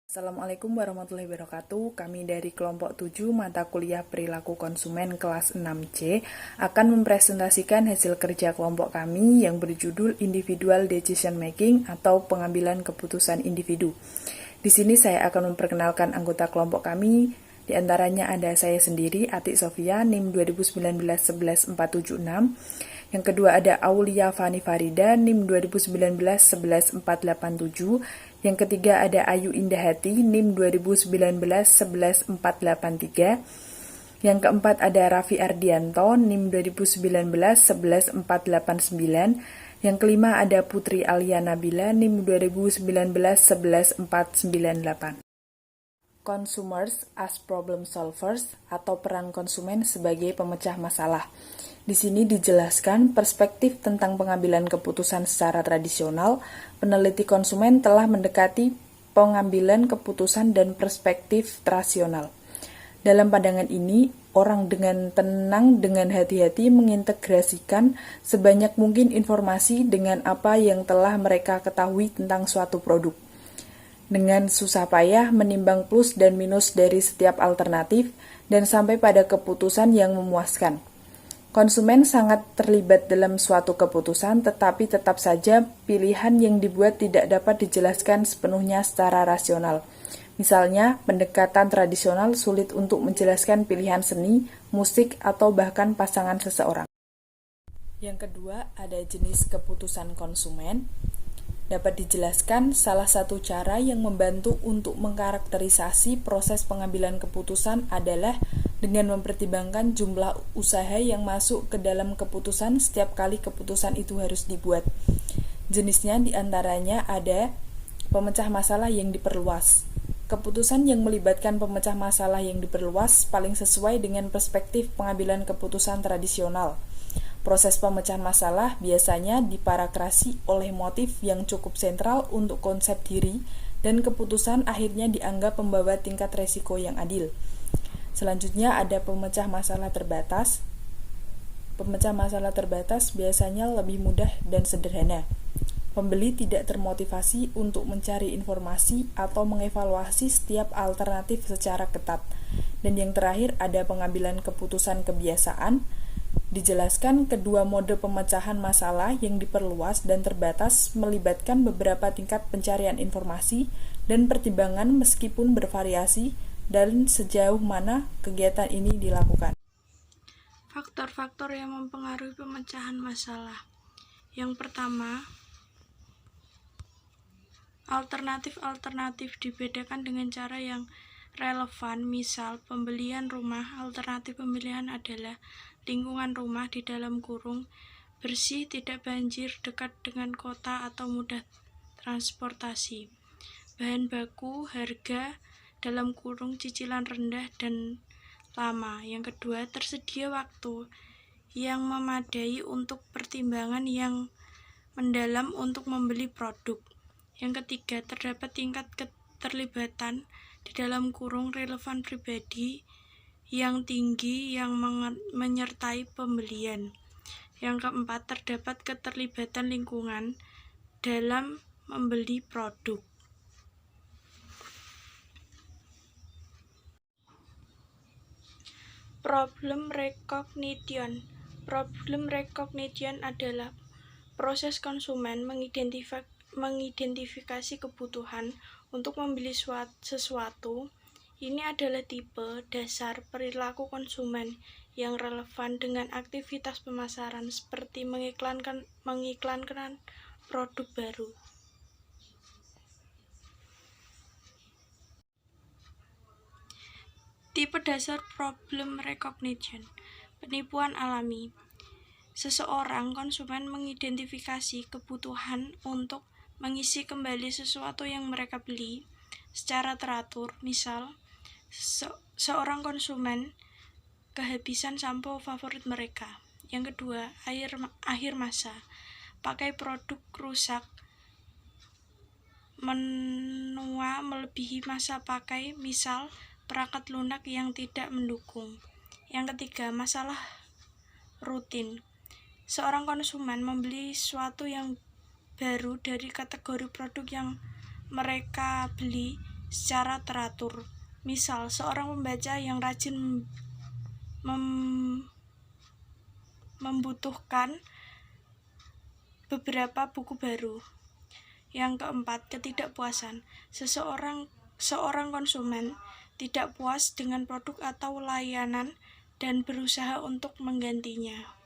Assalamualaikum warahmatullahi wabarakatuh. Kami dari kelompok 7 mata kuliah perilaku konsumen kelas 6C akan mempresentasikan hasil kerja kelompok kami yang berjudul Individual Decision Making atau pengambilan keputusan individu. Di sini saya akan memperkenalkan anggota kelompok kami. Di antaranya ada saya sendiri, Atik Sofia, NIM 2019-11476. Yang kedua ada Aulia Fani Farida, NIM 2019-11487. Yang ketiga ada Ayu Indahati, NIM 2019-11483. Yang keempat ada Raffi Ardianto, NIM 2019-11489. Yang kelima ada Putri Alia Nabila, NIM 2019-11498. Consumers as problem solvers atau peran konsumen sebagai pemecah masalah. Di sini dijelaskan perspektif tentang pengambilan keputusan secara tradisional. Peneliti konsumen telah mendekati pengambilan keputusan dan perspektif rasional. Dalam pandangan ini, orang dengan tenang, dengan hati-hati mengintegrasikan sebanyak mungkin informasi dengan apa yang telah mereka ketahui tentang suatu produk. Dengan susah payah menimbang plus dan minus dari setiap alternatif dan sampai pada keputusan yang memuaskan. Konsumen sangat terlibat dalam suatu keputusan, tetapi tetap saja pilihan yang dibuat tidak dapat dijelaskan sepenuhnya secara rasional. Misalnya, pendekatan tradisional sulit untuk menjelaskan pilihan seni, musik, atau bahkan pasangan seseorang. Yang kedua, ada jenis keputusan konsumen. Dapat dijelaskan salah satu cara yang membantu untuk mengkarakterisasi proses pengambilan keputusan adalah dengan mempertimbangkan jumlah usaha yang masuk ke dalam keputusan setiap kali keputusan itu harus dibuat. Jenisnya diantaranya ada pemecah masalah yang diperluas. Keputusan yang melibatkan pemecah masalah yang diperluas paling sesuai dengan perspektif pengambilan keputusan tradisional. Proses pemecahan masalah biasanya diparakrasi oleh motif yang cukup sentral untuk konsep diri dan keputusan akhirnya dianggap membawa tingkat resiko yang adil. Selanjutnya ada pemecah masalah terbatas. Pemecah masalah terbatas biasanya lebih mudah dan sederhana. Pembeli tidak termotivasi untuk mencari informasi atau mengevaluasi setiap alternatif secara ketat. Dan yang terakhir ada pengambilan keputusan kebiasaan. Dijelaskan kedua mode pemecahan masalah yang diperluas dan terbatas melibatkan beberapa tingkat pencarian informasi dan pertimbangan meskipun bervariasi dan sejauh mana kegiatan ini dilakukan. Faktor-faktor yang mempengaruhi pemecahan masalah. Yang pertama, alternatif-alternatif dibedakan dengan cara yang relevan. Misal, pembelian rumah, alternatif pemilihan adalah lingkungan rumah di dalam kurung, bersih, tidak banjir, dekat dengan kota atau mudah transportasi. Bahan baku, harga, dalam kurung, cicilan rendah dan lama. Yang kedua, tersedia waktu yang memadai untuk pertimbangan yang mendalam untuk membeli produk. Yang ketiga, terdapat tingkat keterlibatan di dalam kurung relevan pribadi yang tinggi yang menyertai pembelian. Yang keempat, terdapat keterlibatan lingkungan dalam membeli produk. Problem recognition. Problem recognition adalah proses konsumen mengidentifikasi kebutuhan untuk membeli sesuatu. Ini adalah tipe dasar perilaku konsumen yang relevan dengan aktivitas pemasaran seperti mengiklankan produk baru. Tipe dasar problem recognition. Penipuan alami. Seseorang konsumen mengidentifikasi kebutuhan untuk mengisi kembali sesuatu yang mereka beli secara teratur. Misal, seorang konsumen kehabisan sampo favorit mereka. Yang kedua, akhir masa. Pakai produk rusak, menua melebihi masa pakai, misal perangkat lunak yang tidak mendukung. Yang ketiga, masalah rutin. Seorang konsumen membeli sesuatu yang baru dari kategori produk yang mereka beli secara teratur. Misal, seorang pembaca yang rajin membutuhkan beberapa buku baru. Yang keempat, ketidakpuasan. Seorang konsumen tidak puas dengan produk atau layanan dan berusaha untuk menggantinya.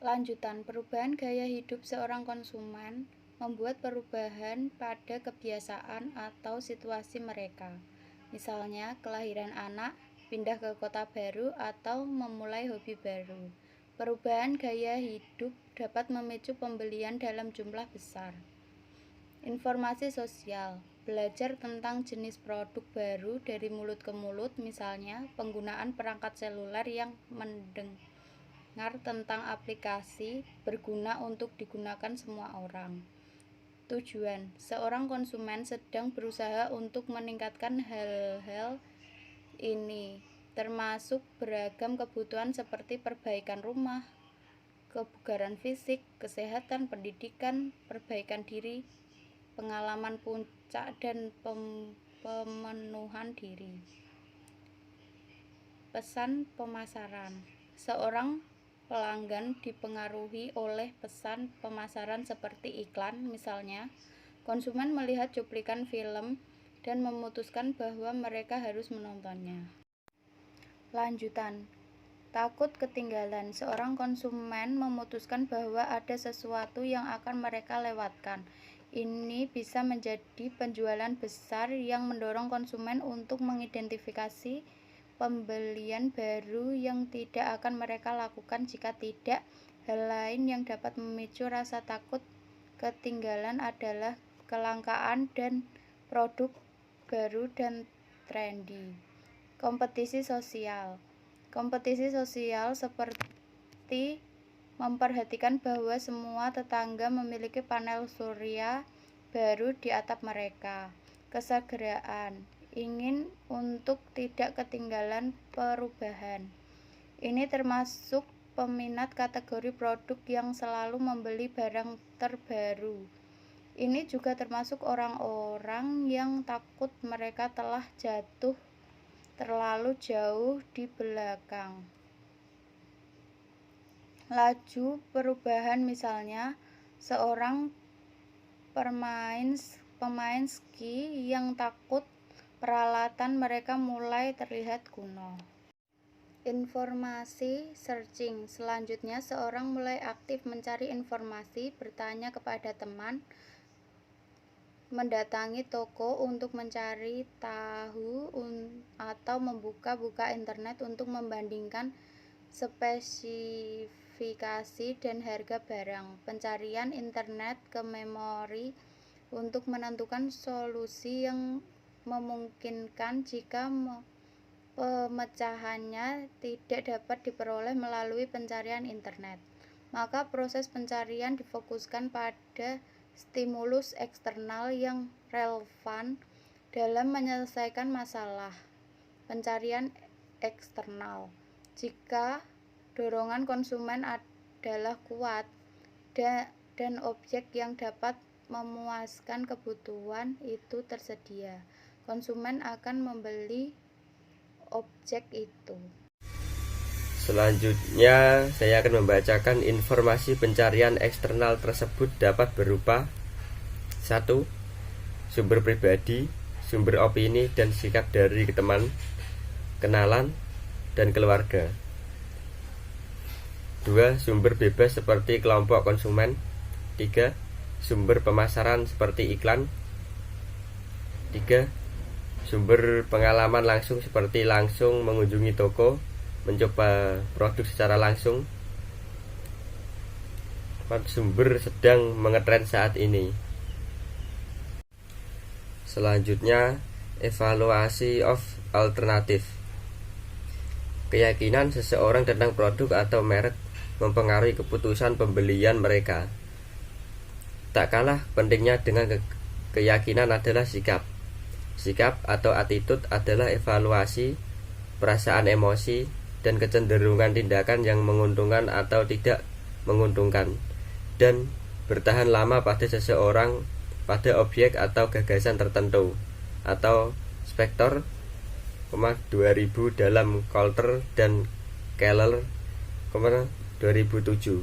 Lanjutan, perubahan gaya hidup seorang konsumen membuat perubahan pada kebiasaan atau situasi mereka. Misalnya, kelahiran anak, pindah ke kota baru, atau memulai hobi baru. Perubahan gaya hidup dapat memicu pembelian dalam jumlah besar. Informasi sosial, belajar tentang jenis produk baru dari mulut ke mulut, misalnya penggunaan perangkat seluler yang mendengar tentang aplikasi berguna untuk digunakan semua orang. Tujuan, seorang konsumen sedang berusaha untuk meningkatkan hal-hal ini, termasuk beragam kebutuhan seperti perbaikan rumah, kebugaran fisik, kesehatan, pendidikan, perbaikan diri, pengalaman puncak, dan pemenuhan diri. Pesan pemasaran, seorang pelanggan dipengaruhi oleh pesan pemasaran seperti iklan, misalnya, konsumen melihat cuplikan film dan memutuskan bahwa mereka harus menontonnya. Lanjutan, takut ketinggalan. Seorang konsumen memutuskan bahwa ada sesuatu yang akan mereka lewatkan. Ini bisa menjadi penjualan besar yang mendorong konsumen untuk mengidentifikasi pembelian baru yang tidak akan mereka lakukan jika tidak. Hal lain yang dapat memicu rasa takut ketinggalan adalah kelangkaan dan produk baru dan trendy. Kompetisi sosial. Kompetisi sosial seperti memperhatikan bahwa semua tetangga memiliki panel surya baru di atap mereka. Kesegeraan, ingin untuk tidak ketinggalan perubahan. Ini termasuk peminat kategori produk yang selalu membeli barang terbaru. Ini juga termasuk orang-orang yang takut mereka telah jatuh terlalu jauh di belakang. Laju perubahan, misalnya seorang pemain ski yang takut peralatan mereka mulai terlihat kuno. Informasi searching. Selanjutnya, seorang mulai aktif mencari informasi, bertanya kepada teman, mendatangi toko untuk mencari tahu, atau membuka internet untuk membandingkan spesifikasi dan harga barang. Pencarian internet ke memori untuk menentukan solusi yang memungkinkan jika pemecahannya tidak dapat diperoleh melalui pencarian internet. Maka proses pencarian difokuskan pada stimulus eksternal yang relevan dalam menyelesaikan masalah. Pencarian eksternal, jika dorongan konsumen adalah kuat dan objek yang dapat memuaskan kebutuhan itu tersedia, konsumen akan membeli objek itu. Selanjutnya, saya akan membacakan informasi pencarian eksternal tersebut dapat berupa 1. Sumber pribadi, sumber opini dan sikap dari teman, kenalan, dan keluarga. 2. Sumber bebas seperti kelompok konsumen. 3. Sumber pemasaran seperti iklan. 3. Sumber pengalaman langsung seperti langsung mengunjungi toko, mencoba produk secara langsung. 4. Sumber sedang mengetren saat ini. Selanjutnya, evaluasi of alternatif. Keyakinan seseorang tentang produk atau merek mempengaruhi keputusan pembelian mereka. Tak kalah pentingnya dengan keyakinan adalah sikap. Sikap atau attitude adalah evaluasi, perasaan emosi, dan kecenderungan tindakan yang menguntungkan atau tidak menguntungkan, dan bertahan lama pada seseorang, pada objek atau gagasan tertentu, atau Spector, 2000 dalam Coulter dan Keller, 2007.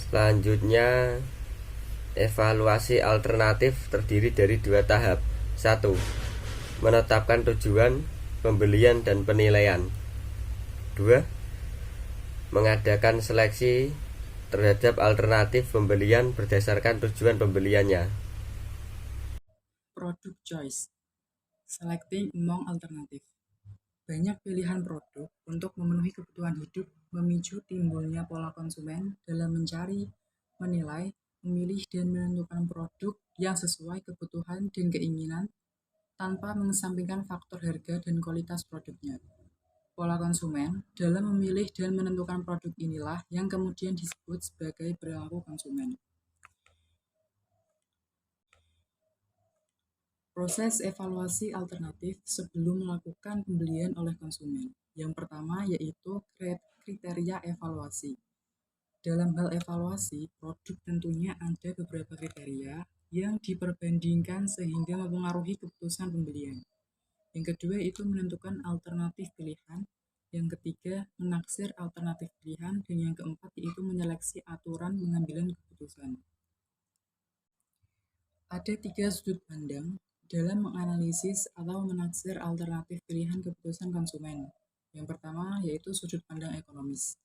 Selanjutnya, evaluasi alternatif terdiri dari 2 tahap. 1. Menetapkan tujuan pembelian dan penilaian. 2. Mengadakan seleksi terhadap alternatif pembelian berdasarkan tujuan pembeliannya. Product choice. Selecting among alternative. Banyak pilihan produk untuk memenuhi kebutuhan hidup memicu timbulnya pola konsumen dalam mencari, menilai, memilih, dan menentukan produk yang sesuai kebutuhan dan keinginan tanpa mengesampingkan faktor harga dan kualitas produknya. Pola konsumen dalam memilih dan menentukan produk inilah yang kemudian disebut sebagai perilaku konsumen. Proses evaluasi alternatif sebelum melakukan pembelian oleh konsumen. Yang pertama yaitu kriteria evaluasi. Dalam hal evaluasi, produk tentunya ada beberapa kriteria yang diperbandingkan sehingga mempengaruhi keputusan pembelian. Yang kedua itu menentukan alternatif pilihan. Yang ketiga, menaksir alternatif pilihan. Dan yang keempat yaitu menyeleksi aturan pengambilan keputusan. Ada 3 sudut pandang dalam menganalisis atau menaksir alternatif pilihan keputusan konsumen. Yang pertama yaitu sudut pandang ekonomis.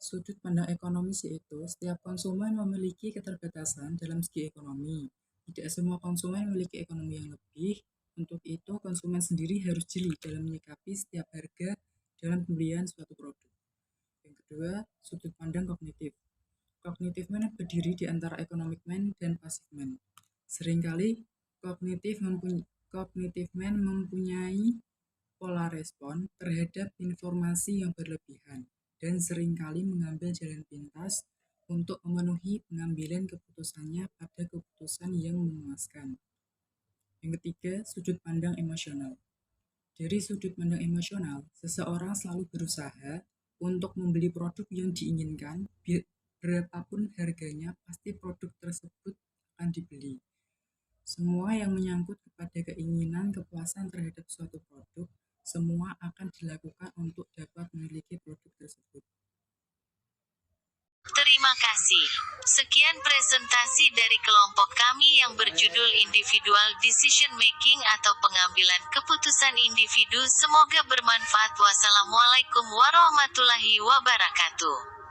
Sudut pandang ekonomis yaitu setiap konsumen memiliki keterbatasan dalam segi ekonomi. Tidak semua konsumen memiliki ekonomi yang lebih. Untuk itu, konsumen sendiri harus jeli dalam menyikapi setiap harga dalam pembelian suatu produk. Yang kedua, sudut pandang kognitif. Cognitive man berdiri di antara economic man dan passive man. Seringkali cognitive man mempunyai pola respon terhadap informasi yang berlebihan dan seringkali mengambil jalan pintas untuk memenuhi pengambilan keputusannya pada keputusan yang memuaskan. Yang ketiga, sudut pandang emosional. Dari sudut pandang emosional, seseorang selalu berusaha untuk membeli produk yang diinginkan, berapapun harganya pasti produk tersebut akan dibeli. Semua yang menyangkut kepada keinginan kepuasan terhadap suatu produk, semua akan dilakukan untuk dapat memiliki produk tersebut. Terima kasih. Sekian presentasi dari kelompok kami yang berjudul Individual Decision Making atau pengambilan keputusan individu. Semoga bermanfaat. Wassalamualaikum warahmatullahi wabarakatuh.